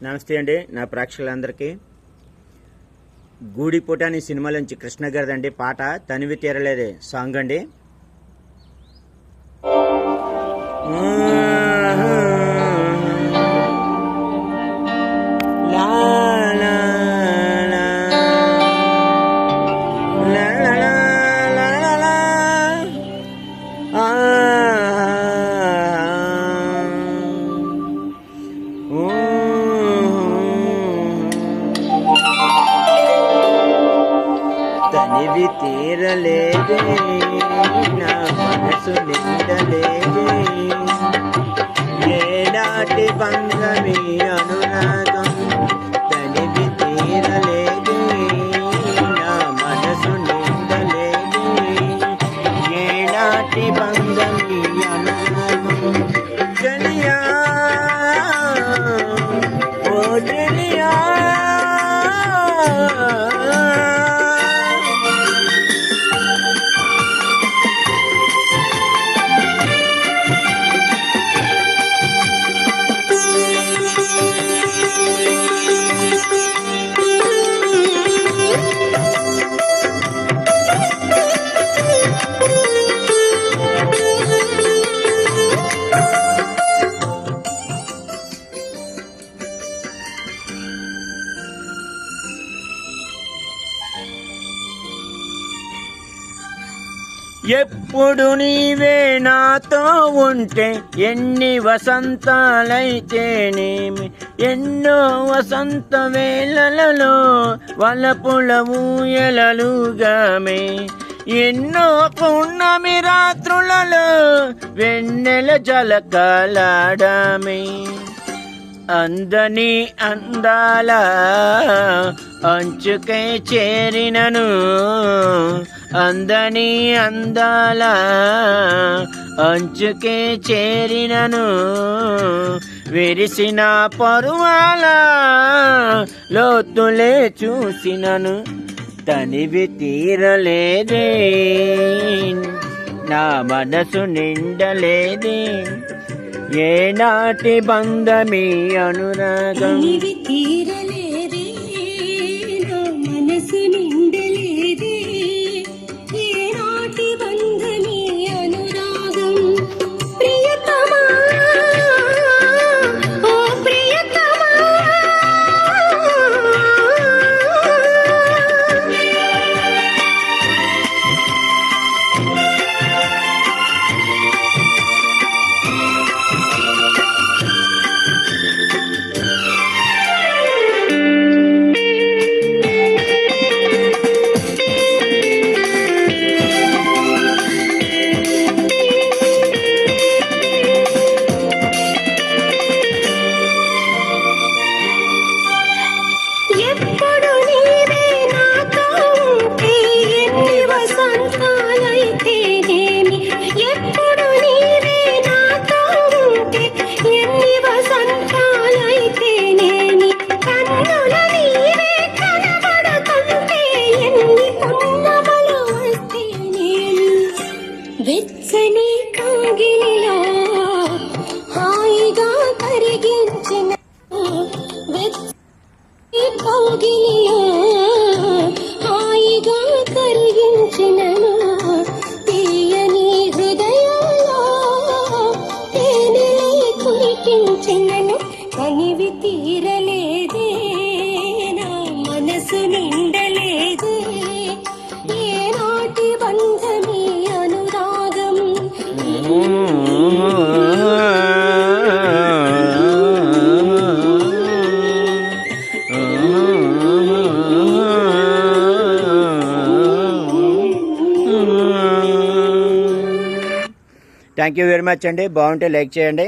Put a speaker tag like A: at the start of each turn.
A: నమస్తే అండి నా ప్రేక్షకులందరికీ. గూడిపూట అనే సినిమాలోంచి కృష్ణ గారిదండి పాట తనివి తీరలేదే సాంగ్ అండి. తనివి తీరలేదే నా మనసు నిండలేదే ఏనాటి బంధమీ అనురాగం. తనివి తీరలేదే నా మనసు నిండలేదే ఏనాటి బంధమీ అనురాగం. చెలియా ఓ చెలియా ఎప్పుడు నీవే నాతో ఉంటే ఎన్ని వసంతాలైతేనేమి, ఎన్నో వసంత వేళలలో వలపుల ఊయలలుగామే, ఎన్నో పున్నమి రాత్రులలో వెన్నెల జలకాలాడామే. అందని అందాల అంచుకై చేరినను, అందని అందాల అంచుకే చేరినను, విరిసిన పరువాల లోతులే చూసినను. తనివి తీరలేదే నా మనసు నిండలేదే ఏనాటి బంధమీ అనురాగం.
B: తీరలేదే నా మనసు నిండలేదే ఏనాటి బంధమీ అనురాగం. ప్రియతమా ఓ ప్రియతమా వెచ్చని కాగిలిలో హాయిగా కరిగించిన, వెచ్చని కాగిలిలో హాయిగా కరిగించినను, తీయని హృదయంలో తేనెలై కురిపించినను. తనివి తీరలేదే నా మనసు నిండలేదే ఏనాటి బంధమీ అనురాగం.
A: థ్యాంక్ యూ వెరీ మచ్ అండి. బాగుంటే లైక్ చేయండి.